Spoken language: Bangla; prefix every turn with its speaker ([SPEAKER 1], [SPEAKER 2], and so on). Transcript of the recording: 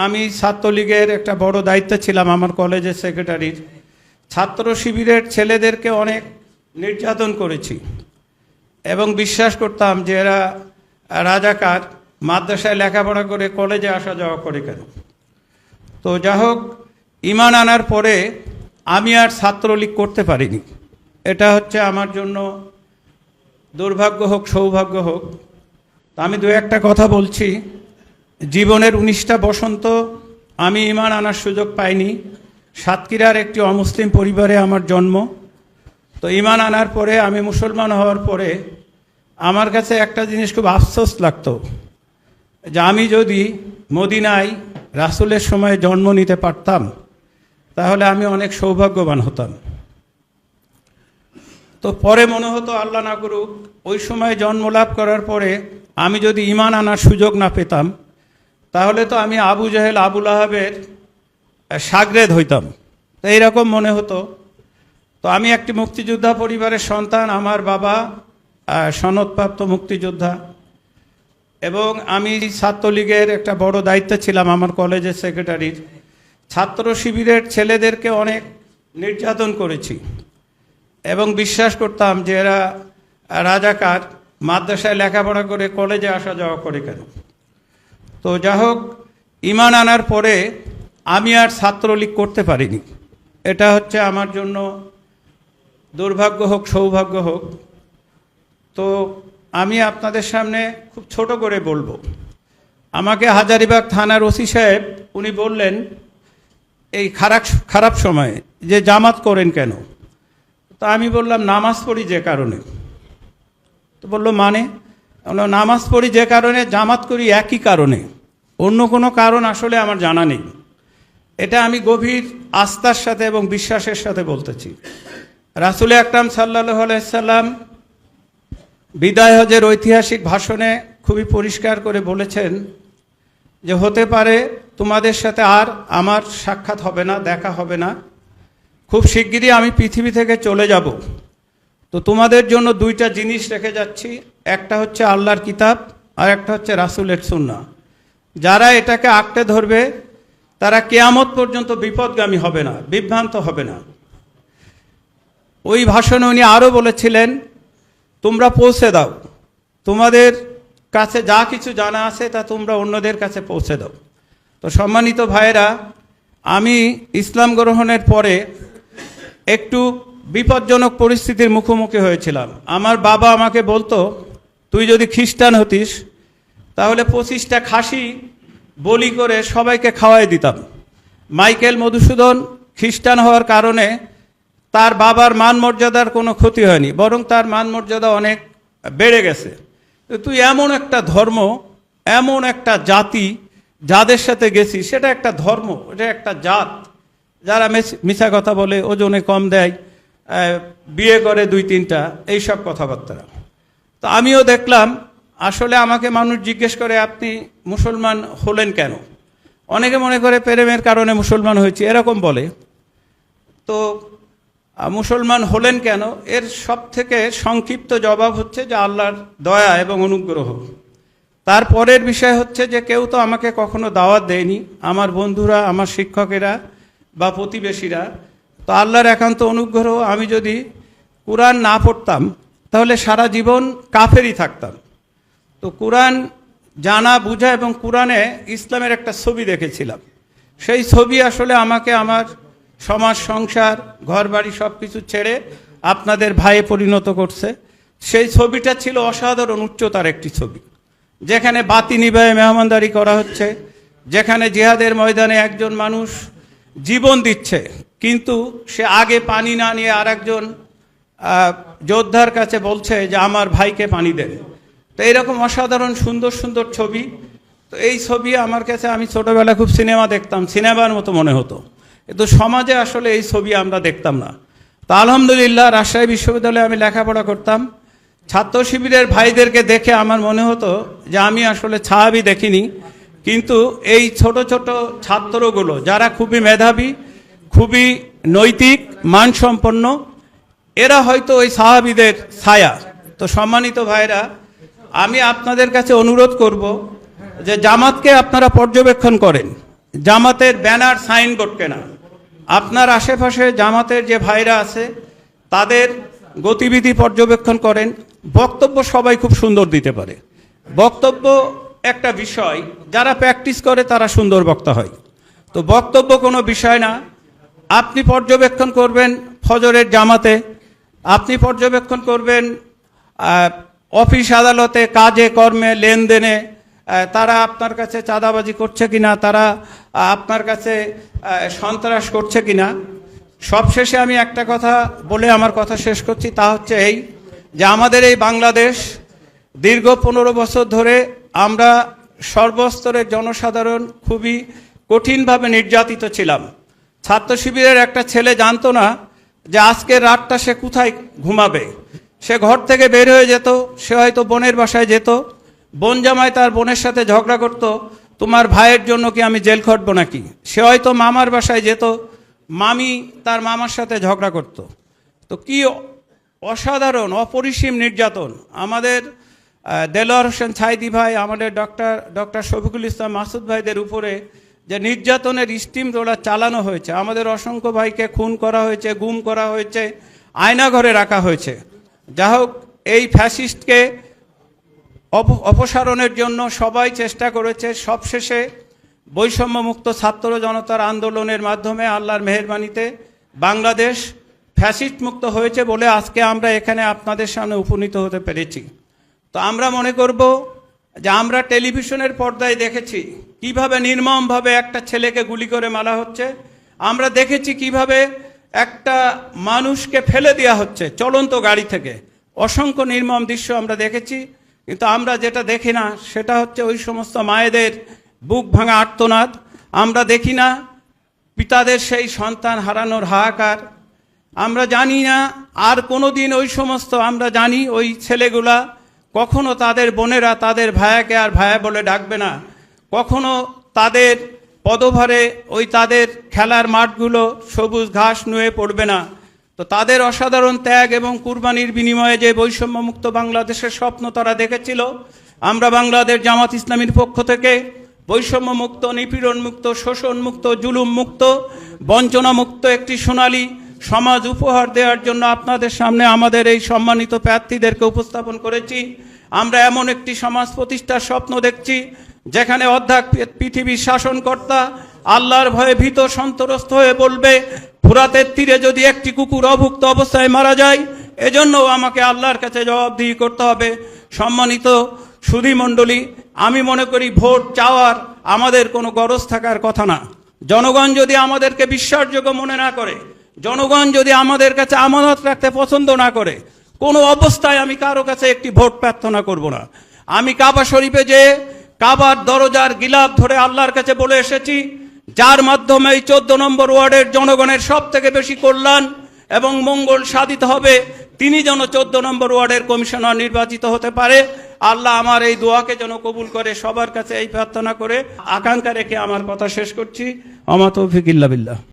[SPEAKER 1] আমি ছাত্রলীগের একটা বড় দায়িত্বে ছিলাম, আমার কলেজের সেক্রেটারির। ছাত্র শিবিরের ছেলেদেরকে অনেক নির্যাতন করেছি এবং বিশ্বাস করতাম যে এরা রাজাকার, মাদ্রাসায় লেখাপড়া করে কলেজে আসা যাওয়া করে কেন। তো যা হোক, ঈমান আনার পরে আমি আর ছাত্রলীগ করতে পারিনি। এটা হচ্ছে আমার জন্য দুর্ভাগ্য হোক সৌভাগ্য হোক। তো আমি দু একটা কথা বলছি। জীবনের 19টা বসন্ত আমি ঈমান আনার সুযোগ পাইনি। সাতক্ষীরার একটি অমুসলিম পরিবারে আমার জন্ম। তো ঈমান আনার পরে, আমি মুসলমান হওয়ার পরে আমার কাছে একটা জিনিস খুব আফসোস লাগতো যে আমি যদি মদিনায় রাসূলের সময় জন্ম নিতে পারতাম তাহলে আমি অনেক সৌভাগ্যবান হতাম। তো পরে মনে হতো আল্লাহ না করুক, ওই সময় জন্ম লাভ করার পরে আমি যদি ঈমান আনার সুযোগ না পেতাম তাহলে তো আমি আবু জাহেল আবু লাহাবের শাগরেদ হইতাম। তো এইরকম মনে হতো। তো আমি একটি মুক্তিযোদ্ধা পরিবারের সন্তান, আমার বাবা সনদপ্রাপ্ত মুক্তিযোদ্ধা, এবং আমি ছাত্রলীগের একটা বড় দায়িত্বে ছিলাম, আমার কলেজের সেক্রেটারির। ছাত্র শিবিরের ছেলেদেরকে অনেক নির্যাতন করেছি এবং বিশ্বাস করতাম যে এরা রাজাকার, মাদ্রাসায় লেখাপড়া করে কলেজে আসা যাওয়া করে কেন। তো যা হোক, ঈমান আনার পরে আমি আর ছাত্রলীগ করতে পারিনি। এটা হচ্ছে আমার জন্য দুর্ভাগ্য হোক সৌভাগ্য হোক। তো আমি আপনাদের সামনে খুব ছোট করে বলবো। আমাকে হাজারীবাগ থানার ওসি সাহেব উনি বললেন এই খারাপ সময়ে যে জামাত করেন কেন। তো আমি বললাম নামাজ পড়ি যে কারণে। তো বললো মানে? নামাজ পড়ি যে কারণে, জামাত করি একই কারণে, অন্য কোনো কারণ আসলে আমার জানা নেই। এটা আমি গভীর আস্থার সাথে এবং বিশ্বাসের সাথে বলতেছি। রাসূল আকরাম সাল্লাল্লাহু আলাইহি সাল্লাম বিদায় হজের ঐতিহাসিক ভাষণে খুবই পরিষ্কার করে বলেছেন যে হতে পারে তোমাদের সাথে আর আমার সাক্ষাৎ হবে না, দেখা হবে না, খুব শিগগিরই আমি পৃথিবী থেকে চলে যাব। তো তোমাদের জন্য দুইটা জিনিস রেখে যাচ্ছি, একটা হচ্ছে আল্লাহর কিতাব আর একটা হচ্ছে রাসূলের সুন্নাহ। যারা এটাকে আঁকড়ে ধরবে তারা কিয়ামত পর্যন্ত বিপদগামী হবে না, বিভ্রান্ত হবে না। ওই ভাষণে উনি আরও বলেছিলেন তোমরা পৌঁছে দাও, তোমাদের কাছে যা কিছু জানা আছে তা তোমরা অন্যদের কাছে পৌঁছে দাও। তো সম্মানিত ভাইয়েরা, আমি ইসলাম গ্রহণের পরে একটু বিপজ্জনক পরিস্থিতির মুখোমুখি হয়েছিলাম। আমার বাবা আমাকে বলতো তুই যদি খ্রিস্টান হতিস তাহলে 25টা খাসি বলি করে সবাইকে খাওয়াই দিতাম। মাইকেল মধুসূদন খ্রিস্টান হওয়ার কারণে তার বাবার মান মর্যাদার কোনো ক্ষতি হয়নি, বরং তার মান মর্যাদা অনেক বেড়ে গেছে। তুই এমন একটা ধর্ম, এমন একটা জাতি যাদের সাথে গেছিস, সেটা একটা ধর্ম, এটা একটা জাত, যারা মিছা কথা বলে, ওজনে কম দেয়, বিয়ে করে 2-3টা, এইসব কথাবার্তা। তো আমিও দেখলাম আসলে আমাকে মানুষ জিজ্ঞেস করে আপনি মুসলমান হলেন কেন। অনেকে মনে করে প্রেমের কারণে মুসলমান হয়েছি এরকম বলে। তো মুসলমান হলেন কেন, এর সব থেকে সংক্ষিপ্ত জবাব হচ্ছে যে আল্লাহর দয়া এবং অনুগ্রহ। তারপরের বিষয় হচ্ছে যে কেউ তো আমাকে কখনো দাওয়াত দেয়নি, আমার বন্ধুরা, আমার শিক্ষকেরা বা প্রতিবেশীরা। তো আল্লাহর একান্ত অনুগ্রহ, আমি যদি কোরআন না পড়তাম তাহলে সারা জীবন কাফেরই থাকতাম। তো কোরআন জানা বুঝা এবং কোরআনে ইসলামের একটা ছবি দেখেছিলাম। সেই ছবি আসলে আমাকে আমার সমাজ, সংসার, ঘর বাড়ি সব কিছু ছেড়ে আপনাদের ভাইয়ে পরিণত করছে। সেই ছবিটা ছিল অসাধারণ উচ্চতার একটি ছবি, যেখানে বাতি নিভায়ে মেহমানদারি করা হচ্ছে, যেখানে জিহাদের ময়দানে একজন মানুষ জীবন দিচ্ছে কিন্তু সে আগে পানি না নিয়ে আরেকজন যোদ্ধার কাছে বলছে যে আমার ভাইকে পানি দেন। তো এইরকম অসাধারণ সুন্দর সুন্দর ছবি। তো এই ছবি আমার কাছে, আমি ছোটোবেলা খুব সিনেমা দেখতাম, সিনেমার মতো মনে হতো, কিন্তু সমাজে আসলে এই ছবি আমরা দেখতাম না। তো আলহামদুলিল্লাহ রাজশাহী বিশ্ববিদ্যালয়ে আমি লেখাপড়া করতাম। ছাত্র শিবিরের ভাইদেরকে দেখে আমার মনে হতো যে আমি আসলে সাহাবী দেখিনি, কিন্তু এই ছোট ছোট ছাত্রগুলো যারা খুবই মেধাবী, খুবই নৈতিক, মানসম্পন্ন, এরা হয়তো ওই সাহাবীদের ছায়া। তো সম্মানিত ভাইরা, আমি আপনাদের কাছে অনুরোধ করব যে জামাতকে আপনারা পর্যবেক্ষণ করেন, জামাতের ব্যানার সাইনবোর্ড কেনা। আপনার আশেপাশে জামাতের যে ভাইরা আছে তাদের গতিবিধি পর্যবেক্ষণ করেন। বক্তব্য সবাই খুব সুন্দর দিতে পারে, বক্তব্য একটা বিষয়, যারা প্র্যাকটিস করে তারা সুন্দর বক্তা হয়। তো বক্তব্য কোনো বিষয় না। আপনি পর্যবেক্ষণ করবেন ফজরের জামাতে, আপনি পর্যবেক্ষণ করবেন অফিস আদালতে কাজে কর্মে লেনদেনে তারা আপনার কাছে চাঁদাবাজি করছে কিনা, তারা আপনার কাছে সন্ত্রাস করছে কিনা। সবশেষে আমি একটা কথা বলে আমার কথা শেষ করছি, তা হচ্ছে এই যে আমাদের এই বাংলাদেশ দীর্ঘ 15 বছর ধরে আমরা সর্বস্তরের জনসাধারণ খুবই কঠিনভাবে নির্যাতিত ছিলাম। ছাত্র শিবিরের একটা ছেলে জানতো না যে আজকের রাতটা সে কোথায় ঘুমাবে। সে ঘর থেকে বের হয়ে যেত, সে হয়তো বোনের বাসায় যেত, বোন জামাই তার বোনের সাথে ঝগড়া করত, তোমার ভাইয়ের জন্য কি আমি জেল খাটবো নাকি। সে হয়তো মামার বাসায় যেত, মামি তার মামার সাথে ঝগড়া করত। তো কি অসাধারণ অপরিসীম নির্যাতন আমাদের দেলোয়ার হোসেন ছাইদি ভাই, আমাদের ডক্টর শফিকুল ইসলাম মাসুদ ভাইদের উপরে যে নির্যাতনের স্টিম রোলার চালানো হয়েছে, আমাদের অসংখ্য ভাইকে খুন করা হয়েছে, গুম করা হয়েছে, আয়নাঘরে রাখা হয়েছে। যা হোক, এই ফ্যাসিস্টকে অপসারণের জন্য সবাই চেষ্টা করেছে। সবশেষে বৈষম্যমুক্ত ছাত্র জনতার আন্দোলনের মাধ্যমে আল্লাহর মেহেরবানিতে বাংলাদেশ ফ্যাসিস্ট মুক্ত হয়েছে বলে আজকে আমরা এখানে আপনাদের সামনে উপনীত হতে পেরেছি। তো আমরা মনে করব যে আমরা টেলিভিশনের পর্দায় দেখেছি কিভাবে নির্মমভাবে একটা ছেলেকে গুলি করে মারা হচ্ছে, আমরা দেখেছি কিভাবে একটা মানুষকে ফেলে দেওয়া হচ্ছে চলন্ত গাড়ি থেকে। অসংখ্য নির্মম দৃশ্য আমরা দেখেছি, কিন্তু আমরা যেটা দেখি না সেটা হচ্ছে ওই সমস্ত মায়েদের বুক ভাঙা আর্তনাদ। আমরা দেখি না পিতাদের সেই সন্তান হারানোর হাহাকার। আমরা জানি না আর কোনো দিন ওই সমস্ত, আমরা জানি ওই ছেলেগুলা কখনো তাদের বোনেরা তাদের ভাইয়াকে আর ভাইয়া বলে ডাকবে না, কখনো তাদের পদভারে ওই তাদের খেলার মাঠগুলো সবুজ ঘাস নুয়ে পড়বে না। তো তাদের অসাধারণ ত্যাগ এবং কুরবানির বিনিময়ে যে বৈষম্যমুক্ত বাংলাদেশের স্বপ্ন তারা দেখেছিল, আমরা বাংলাদেশ জামাত ইসলামীর পক্ষ থেকে বৈষম্যমুক্ত, নিপীড়নমুক্ত, শোষণমুক্ত, জুলুমমুক্ত, বঞ্চনামুক্ত একটি সোনালী সমাজ উপহার দেওয়ার জন্য আপনাদের সামনে আমাদের এই সম্মানিত প্রার্থীদেরকে উপস্থাপন করেছি। আমরা এমন একটি সমাজ প্রতিষ্ঠার স্বপ্ন দেখছি যেখানে অর্ধেক পৃথিবীর শাসনকর্তা আল্লাহর ভয়ে ভীত সন্ত্রস্ত হয়ে বলবে, ফুরাতের তীরে যদি একটি কুকুর অভুক্ত অবস্থায় মারা যায়, এজন্যও আমাকে আল্লাহর কাছে জবাবদিহি করতে হবে। সম্মানিত সুধীমণ্ডলী, আমি মনে করি ভোট চাওয়ার আমাদের কোনো গরজ থাকার কথা না। জনগণ যদি আমাদেরকে বিশ্বাসযোগ্য মনে না করে, জনগণ যদি আমাদের কাছে আমানত রাখতে পছন্দ না করে, কোনো অবস্থায় আমি কারো কাছে একটি ভোট প্রার্থনা করব না। আমি কাবা শরীফে যে কাবার দরজার গিলাফ ধরে আল্লাহর কাছে বলে এসেছি, যার মাধ্যমে এই 14 নম্বর ওয়ার্ডের জনগণের সব থেকে বেশি কল্যাণ এবং মঙ্গল সাধিত হবে, তিনি যেন 14 নম্বর ওয়ার্ডের কমিশনার নির্বাচিত হতে পারে। আল্লাহ আমার এই দোয়াকে যেন কবুল করে, সবার কাছে এই প্রার্থনা করে আকাঙ্ক্ষা রেখে আমার কথা শেষ করছি। আমা তৌফিক ইল্লা বিল্লাহ।